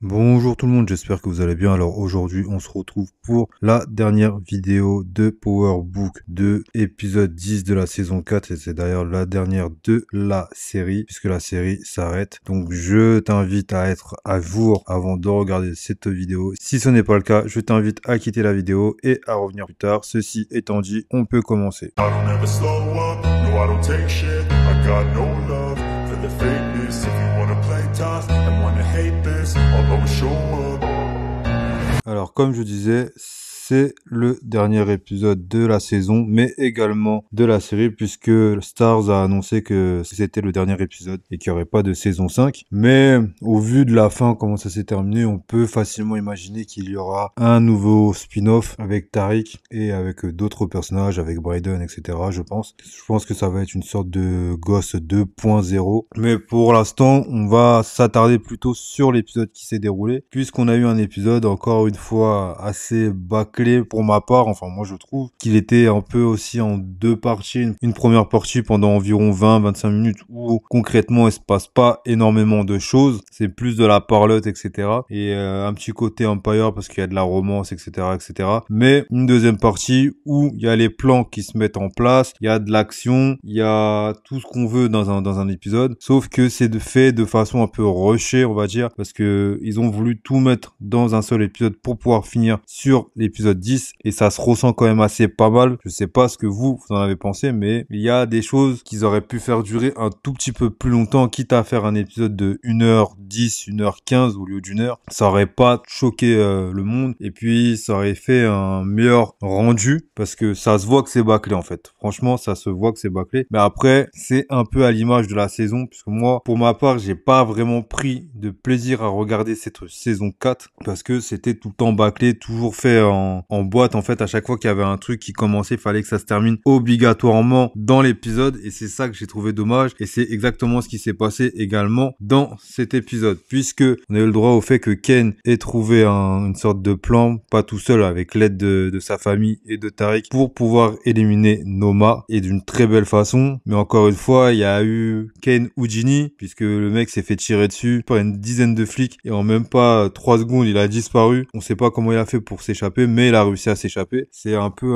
Bonjour tout le monde, j'espère que vous allez bien. Alors aujourd'hui, on se retrouve pour la dernière vidéo de Power Book de épisode 10 de la saison 4 et c'est d'ailleurs la dernière de la série puisque la série s'arrête. Donc je t'invite à être à jour avant de regarder cette vidéo. Si ce n'est pas le cas, je t'invite à quitter la vidéo et à revenir plus tard. Ceci étant dit, on peut commencer. Alors comme je disais, c'est le dernier épisode de la saison, mais également de la série, puisque Stars a annoncé que c'était le dernier épisode et qu'il n'y aurait pas de saison 5. Mais au vu de la fin, comment ça s'est terminé, on peut facilement imaginer qu'il y aura un nouveau spin-off avec Tariq et avec d'autres personnages, avec Brayden, etc. Je pense que ça va être une sorte de Gosse 2.0. Mais pour l'instant, on va s'attarder plutôt sur l'épisode qui s'est déroulé, puisqu'on a eu un épisode encore une fois assez bâclé pour ma part. Enfin, moi je trouve qu'il était un peu aussi en deux parties. Une première partie pendant environ 20-25 minutes où concrètement il se passe pas énormément de choses. C'est plus de la parlotte, etc. Et un petit côté Empire parce qu'il y a de la romance, etc., etc. Mais une deuxième partie où il y a les plans qui se mettent en place, il y a de l'action, il y a tout ce qu'on veut dans un épisode. Sauf que c'est fait de façon un peu rushée, on va dire, parce que ils ont voulu tout mettre dans un seul épisode pour pouvoir finir sur l'épisode 10 et ça se ressent quand même assez pas mal. Je sais pas ce que vous en avez pensé, mais il y a des choses qu'ils auraient pu faire durer un tout petit peu plus longtemps, quitte à faire un épisode de 1h10, 1h15 au lieu d'une heure. Ça aurait pas choqué le monde et puis ça aurait fait un meilleur rendu parce que ça se voit que c'est bâclé en fait. Franchement, ça se voit que c'est bâclé. Mais après, c'est un peu à l'image de la saison puisque moi, pour ma part, j'ai pas vraiment pris de plaisir à regarder cette saison 4 parce que c'était tout le temps bâclé, toujours fait en boîte. En fait, à chaque fois qu'il y avait un truc qui commençait, il fallait que ça se termine obligatoirement dans l'épisode et c'est ça que j'ai trouvé dommage et c'est exactement ce qui s'est passé également dans cet épisode puisque on a eu le droit au fait que Ken ait trouvé une sorte de plan, pas tout seul, avec l'aide de sa famille et de Tariq pour pouvoir éliminer Noma et d'une très belle façon. Mais encore une fois, il y a eu Ken Houdini puisque le mec s'est fait tirer dessus par une dizaine de flics et en même pas 3 secondes, il a disparu. On sait pas comment il a fait pour s'échapper, mais il a réussi à s'échapper. C'est un peu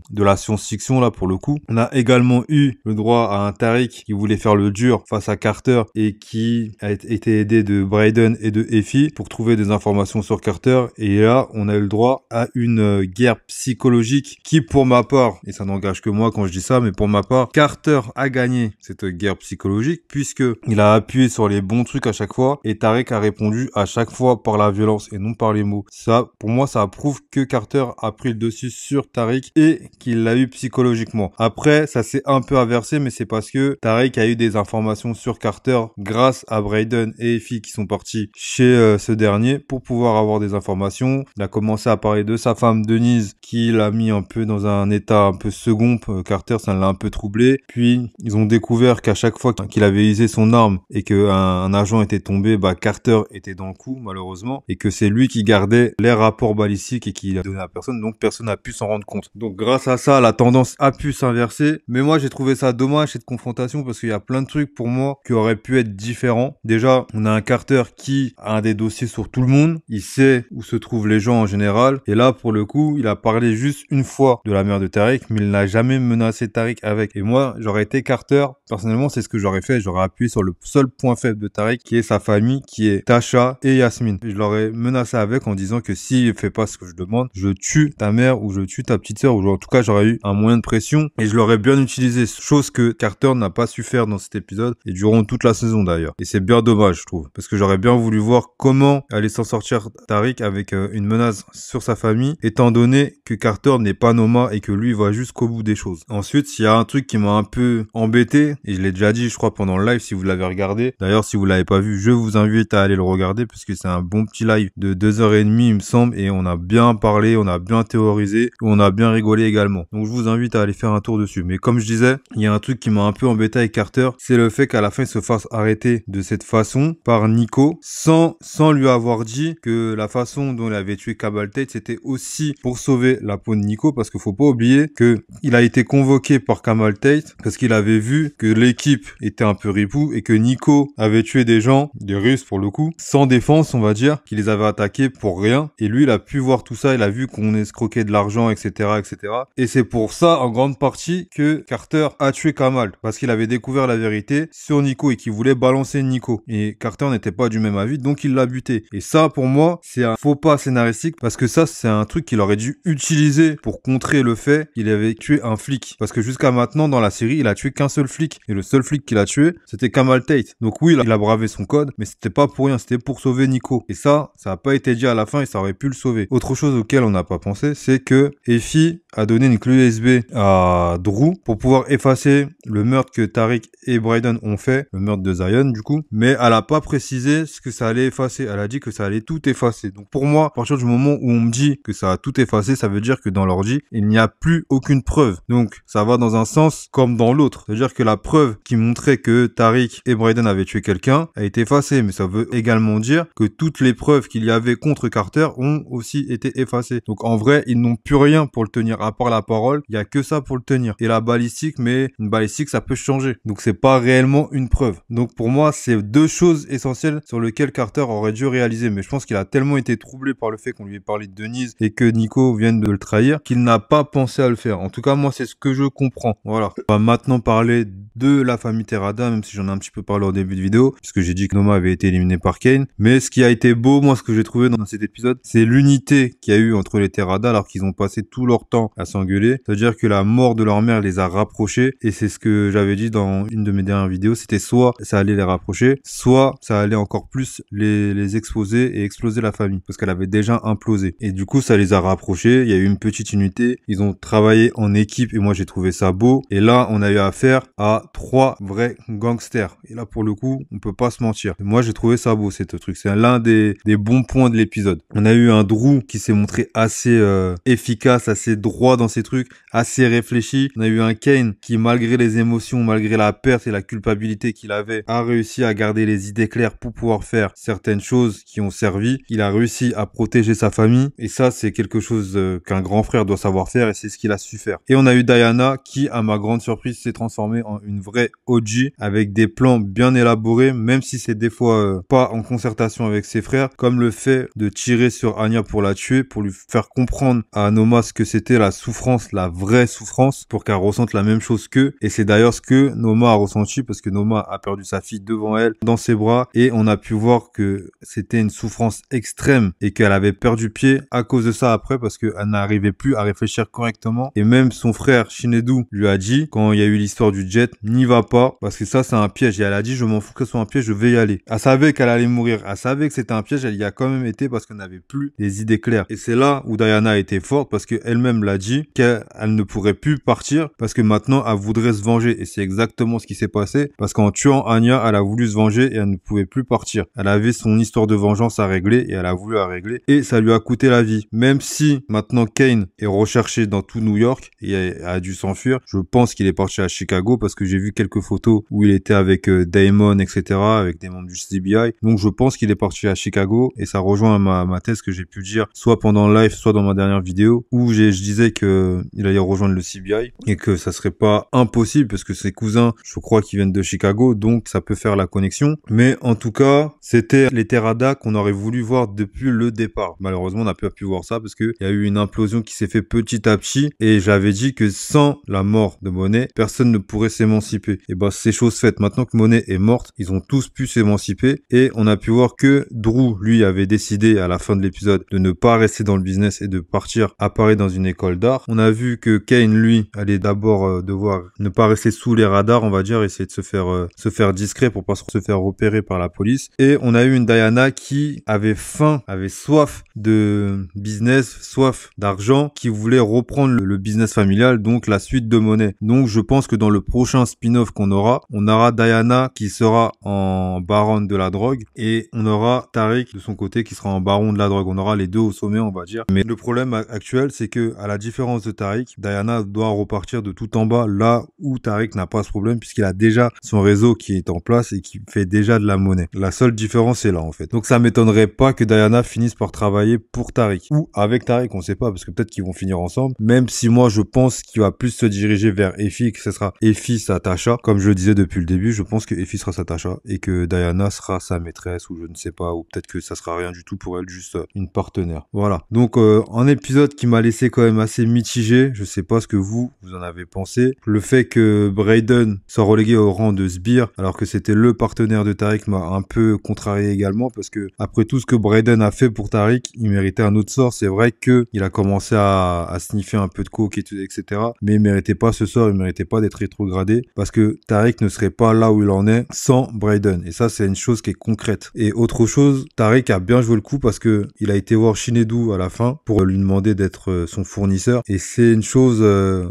de la science-fiction là pour le coup. On a également eu le droit à un Tariq qui voulait faire le dur face à Carter et qui a été aidé de Brayden et de Effie pour trouver des informations sur Carter. Et là, on a eu le droit à une guerre psychologique qui, pour ma part, et ça n'engage que moi quand je dis ça, mais pour ma part, Carter a gagné cette guerre psychologique puisque il a appuyé sur les bons trucs à chaque fois et Tariq a répondu à chaque fois par la violence et non par les mots. Ça, pour moi, ça prouve que Carter a pris le dessus sur Tariq et qu'il l'a eu psychologiquement. Après, ça s'est un peu inversé, mais c'est parce que Tariq a eu des informations sur Carter grâce à Brayden et Effie qui sont partis chez ce dernier pour pouvoir avoir des informations. Il a commencé à parler de sa femme Denise qui l'a mis un peu dans un état un peu second. Carter, ça l'a un peu troublé. Puis, ils ont découvert qu'à chaque fois qu'il avait usé son arme et qu'un agent était tombé, Carter était dans le coup, malheureusement, et que c'est lui qui gardait les rapports balistiques et qui l'a donné à personne, donc personne n'a pu s'en rendre compte. Donc grâce à ça, la tendance a pu s'inverser, mais moi j'ai trouvé ça dommage cette confrontation parce qu'il y a plein de trucs pour moi qui auraient pu être différents. Déjà, on a un Carter qui a un des dossiers sur tout le monde, il sait où se trouvent les gens en général, et là pour le coup, il a parlé juste une fois de la mère de Tariq, mais il n'a jamais menacé Tariq avec. Et moi, j'aurais été Carter, personnellement c'est ce que j'aurais fait, j'aurais appuyé sur le seul point faible de Tariq qui est sa famille, qui est Tasha et Yasmine. Je l'aurais menacé avec en disant que s'il fait pas ce que je demande, je tue ta mère ou je tue ta petite sœur, ou en tout cas j'aurais eu un moyen de pression et je l'aurais bien utilisé, chose que Carter n'a pas su faire dans cet épisode et durant toute la saison d'ailleurs. Et c'est bien dommage je trouve, parce que j'aurais bien voulu voir comment allait s'en sortir Tariq avec une menace sur sa famille, étant donné que Carter n'est pas Noma et que lui va jusqu'au bout des choses. Ensuite, il y a un truc qui m'a un peu embêté, et je l'ai déjà dit je crois pendant le live si vous l'avez regardé. D'ailleurs si vous l'avez pas vu, je vous invite à aller le regarder parce que c'est un bon petit live de 2h30 il me semble, et on a bien parlé, on a bien théorisé, on a bien rigolé également. Donc je vous invite à aller faire un tour dessus. Mais comme je disais, il y a un truc qui m'a un peu embêté avec Carter, c'est le fait qu'à la fin il se fasse arrêter de cette façon par Nico sans lui avoir dit que la façon dont il avait tué Cabal Tate c'était aussi pour sauver la peau de Nico, parce qu'il faut pas oublier que il a été convoqué par Cabal Tate parce qu'il avait vu que l'équipe était un peu ripou et que Nico avait tué des gens, des Russes pour le coup, sans défense on va dire, qui les avait attaqués pour rien, et lui il a pu voir tout ça, il a vu qu'on escroquait de l'argent, etc., etc. Et c'est pour ça en grande partie que Carter a tué Kamal, parce qu'il avait découvert la vérité sur Nico et qu'il voulait balancer Nico. Et Carter n'était pas du même avis, donc il l'a buté. Et ça, pour moi, c'est un faux pas scénaristique, parce que ça, c'est un truc qu'il aurait dû utiliser pour contrer le fait qu'il avait tué un flic. Parce que jusqu'à maintenant, dans la série, il a tué qu'un seul flic. Et le seul flic qu'il a tué, c'était Cabal Tate. Donc oui, il a bravé son code, mais c'était pas pour rien, c'était pour sauver Nico. Et ça a pas été dit à la fin et ça aurait pu le sauver. Autre chose auquel on n'a pas pensé, c'est que Effie a donné une clé USB à Drew pour pouvoir effacer le meurtre que Tariq et Brayden ont fait, le meurtre de Zion du coup, mais elle a pas précisé ce que ça allait effacer, elle a dit que ça allait tout effacer. Donc pour moi, à partir du moment où on me dit que ça a tout effacé, ça veut dire que dans l'ordi, il n'y a plus aucune preuve. Donc ça va dans un sens comme dans l'autre, c'est-à-dire que la preuve qui montrait que Tariq et Brayden avaient tué quelqu'un a été effacée, mais ça veut également dire que toutes les preuves qu'il y avait contre Carter ont aussi été effacées. Donc en vrai, ils n'ont plus rien pour le tenir, à part la parole, il y a que ça pour le tenir. Et la balistique, mais une balistique, ça peut changer. Donc c'est pas réellement une preuve. Donc pour moi, c'est deux choses essentielles sur lesquelles Carter aurait dû réaliser. Mais je pense qu'il a tellement été troublé par le fait qu'on lui ait parlé de Denise et que Nico vienne de le trahir qu'il n'a pas pensé à le faire. En tout cas, moi, c'est ce que je comprends. Voilà. On va maintenant parler de la famille Terada, même si j'en ai un petit peu parlé au début de vidéo, puisque j'ai dit que Noma avait été éliminé par Kane. Mais ce qui a été beau, moi, ce que j'ai trouvé dans cet épisode, c'est l'unité qu'il y a eu entre les Terada, alors qu'ils ont passé tout leur temps à s'engueuler. C'est-à-dire que la mort de leur mère les a rapprochés, et c'est ce que j'avais dit dans une de mes dernières vidéos, c'était soit ça allait les rapprocher, soit ça allait encore plus les exposer et exploser la famille, parce qu'elle avait déjà implosé. Et du coup, ça les a rapprochés, il y a eu une petite unité, ils ont travaillé en équipe, et moi j'ai trouvé ça beau. Et là, on a eu affaire à 3 vrais gangsters. Et là, pour le coup, on peut pas se mentir. Moi, j'ai trouvé ça beau, ce truc. C'est l'un des bons points de l'épisode. On a eu un Drew qui s'est montré assez efficace, assez droit dans ses trucs, assez réfléchi. On a eu un Kane qui, malgré les émotions, malgré la perte et la culpabilité qu'il avait, a réussi à garder les idées claires pour pouvoir faire certaines choses qui ont servi. Il a réussi à protéger sa famille. Et ça, c'est quelque chose qu'un grand frère doit savoir faire, et c'est ce qu'il a su faire. Et on a eu Diana qui, à ma grande surprise, s'est transformée en une vraie OG avec des plans bien élaborés, même si c'est des fois pas en concertation avec ses frères, comme le fait de tirer sur Anya pour la tuer, pour lui faire comprendre à Noma ce que c'était la souffrance, la vraie souffrance, pour qu'elle ressente la même chose qu'eux. Et c'est d'ailleurs ce que Noma a ressenti, parce que Noma a perdu sa fille devant elle, dans ses bras, et on a pu voir que c'était une souffrance extrême et qu'elle avait perdu pied à cause de ça après, parce qu'elle n'arrivait plus à réfléchir correctement. Et même son frère Shinedu lui a dit, quand il y a eu l'histoire du jet, n'y va pas, parce que ça c'est un piège. Et elle a dit, je m'en fous que ce soit un piège, je vais y aller. Elle savait qu'elle allait mourir, elle savait que c'était un piège, elle y a quand même été parce qu'elle n'avait plus les idées claires. Et c'est là où Diana a été forte, parce qu'elle-même l'a dit, qu'elle ne pourrait plus partir, parce que maintenant elle voudrait se venger. Et c'est exactement ce qui s'est passé, parce qu'en tuant Anya, elle a voulu se venger et elle ne pouvait plus partir. Elle avait son histoire de vengeance à régler et elle a voulu la régler, et ça lui a coûté la vie. Même si maintenant Kane est recherché dans tout New York et a dû s'enfuir, je pense qu'il est parti à Chicago, parce que j'ai vu quelques photos où il était avec Damon, etc., avec des membres du CBI. Donc je pense qu'il est parti à Chicago, et ça rejoint ma thèse que j'ai pu dire soit pendant le live, soit dans ma dernière vidéo, où je disais que il allait rejoindre le CBI et que ça serait pas impossible, parce que ses cousins, je crois qu'ils viennent de Chicago, donc ça peut faire la connexion. Mais en tout cas, c'était les Terada qu'on aurait voulu voir depuis le départ. Malheureusement, on n'a pas pu voir ça, parce que il y a eu une implosion qui s'est fait petit à petit, et j'avais dit que sans la mort de Monet, personne ne pourrait s'émanciper. Et bah, c'est chose faite. Maintenant que Monet est morte, ils ont tous pu s'émanciper, et on a pu voir que Drew, lui, avait décidé à la fin de l'épisode de ne pas rester dans le business et de partir à Paris dans une école d'art. On a vu que Kane, lui, allait d'abord devoir ne pas rester sous les radars, on va dire, essayer de se faire discret pour pas se faire repérer par la police. Et on a eu une Diana qui avait faim, avait soif de business, soif d'argent, qui voulait reprendre le business familial, donc la suite de Monet. Donc je pense que dans le prochain spin-off qu'on aura, on aura Diana qui sera en baronne de la drogue, et on aura Tariq de son côté qui sera en baron de la drogue. On aura les deux au sommet, on va dire. Mais le problème actuel, c'est que à la différence de Tariq, Diana doit repartir de tout en bas, là où Tariq n'a pas ce problème, puisqu'il a déjà son réseau qui est en place et qui fait déjà de la monnaie. La seule différence est là, en fait. Donc ça m'étonnerait pas que Diana finisse par travailler pour Tariq. Ou avec Tariq, on sait pas, parce que peut-être qu'ils vont finir ensemble. Même si moi, je pense qu'il va plus se diriger vers Effie, que ce sera Effie sa Tasha. Comme je le disais depuis le début, je pense que Effie sera sa Tasha et que Diana sera sa maîtresse, ou je ne sais pas, ou peut-être que ça sera rien du tout pour elle, juste une partenaire. Voilà. Donc un épisode qui m'a laissé quand même assez mitigé. Je sais pas ce que vous en avez pensé. Le fait que Brayden soit relégué au rang de sbire alors que c'était le partenaire de Tariq m'a un peu contrarié également, parce que après tout ce que Brayden a fait pour Tariq, il méritait un autre sort. C'est vrai que il a commencé à sniffer un peu de coke et tout, etc. Mais il méritait pas ce sort, il méritait pas d'être rétrogradé, parce que Tariq ne serait pas là où il en est sans Brayden. Et ça, c'est une chose qui est concrète. Et autre chose, Tariq a bien joué le coup parce que il a été voir Shinedou à la fin pour lui demander d'être son fournisseur. Et c'est une chose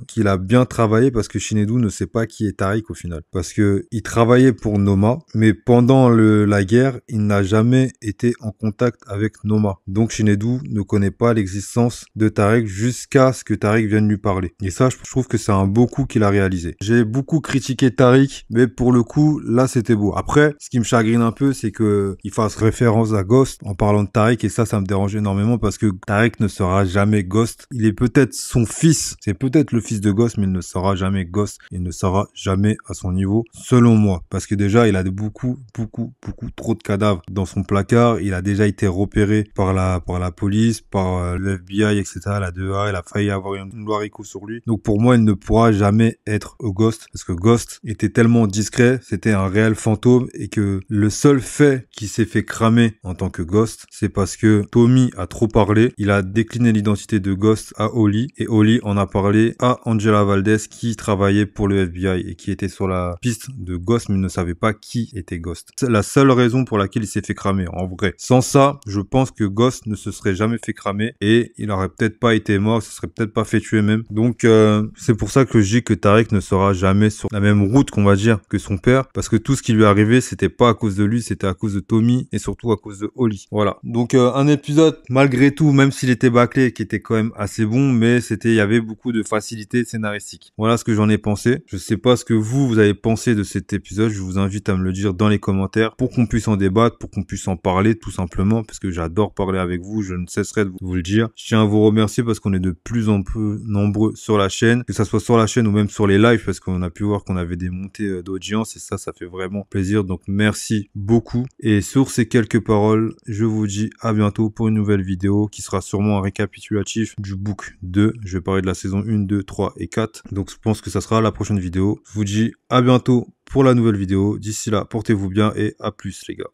qu'il a bien travaillé, parce que Shinedou ne sait pas qui est Tariq au final. Parce que il travaillait pour Noma, mais pendant la guerre, il n'a jamais été en contact avec Noma. Donc Shinedou ne connaît pas l'existence de Tariq jusqu'à ce que Tariq vienne lui parler. Et ça, je trouve que c'est un beau coup qu'il a réalisé. J'ai beaucoup critiqué Tariq, mais pour le coup, là, c'était beau. Après, ce qui me chagrine un peu, c'est que il fasse référence à Ghost en parlant de Tariq, et ça me dérange énormément, parce que Tariq ne sera jamais Ghost. Il est peut-être son fils, c'est peut-être le fils de Ghost, mais il ne sera jamais Ghost. Il ne sera jamais à son niveau, selon moi. Parce que déjà, il a beaucoup trop de cadavres dans son placard. Il a déjà été repéré par la police, par le FBI, etc. La 2A, il a failli avoir une loi RICO sur lui. Donc pour moi, il ne pourra jamais être Ghost, parce que Ghost était tellement discret, c'était un réel fantôme, et que le seul fait qu'il s'est fait cramer en tant que Ghost, c'est parce que Tommy a trop parlé. Il a décliné l'identité de Ghost à Holly, et Holly en a parlé à Angela Valdez, qui travaillait pour le FBI et qui était sur la piste de Ghost, mais ne savait pas qui était Ghost. C'est la seule raison pour laquelle il s'est fait cramer, en vrai. Sans ça, je pense que Ghost ne se serait jamais fait cramer, et il aurait peut-être pas été mort, se serait peut-être pas fait tuer même. Donc c'est pour ça que je dis que Tariq ne sera jamais sur la même route, qu'on va dire, que son père, parce que tout ce qui lui est arrivé, c'était pas à cause de lui, c'était à cause de Tommy, et surtout à cause de Holly. Voilà. Donc un épisode, malgré tout, même s'il était bâclé, qui était quand même assez bon, mais il y avait beaucoup de facilité scénaristique. Voilà ce que j'en ai pensé. Je sais pas ce que vous avez pensé de cet épisode. Je vous invite à me le dire dans les commentaires pour qu'on puisse en débattre, pour qu'on puisse en parler tout simplement, parce que j'adore parler avec vous. Je ne cesserai de vous le dire. Je tiens à vous remercier parce qu'on est de plus en plus nombreux sur la chaîne, que ça soit sur la chaîne ou même sur les lives, parce qu'on a pu voir qu'on avait des montées d'audience, et ça fait vraiment plaisir. Donc merci beaucoup. Et sur ces quelques paroles, je vous dis à bientôt pour une nouvelle vidéo qui sera sûrement un récapitulatif du book 2. Je vais parler de la saison 1, 2, 3 et 4. Donc je pense que ça sera la prochaine vidéo. Je vous dis à bientôt pour la nouvelle vidéo. D'ici là, portez-vous bien et à plus les gars.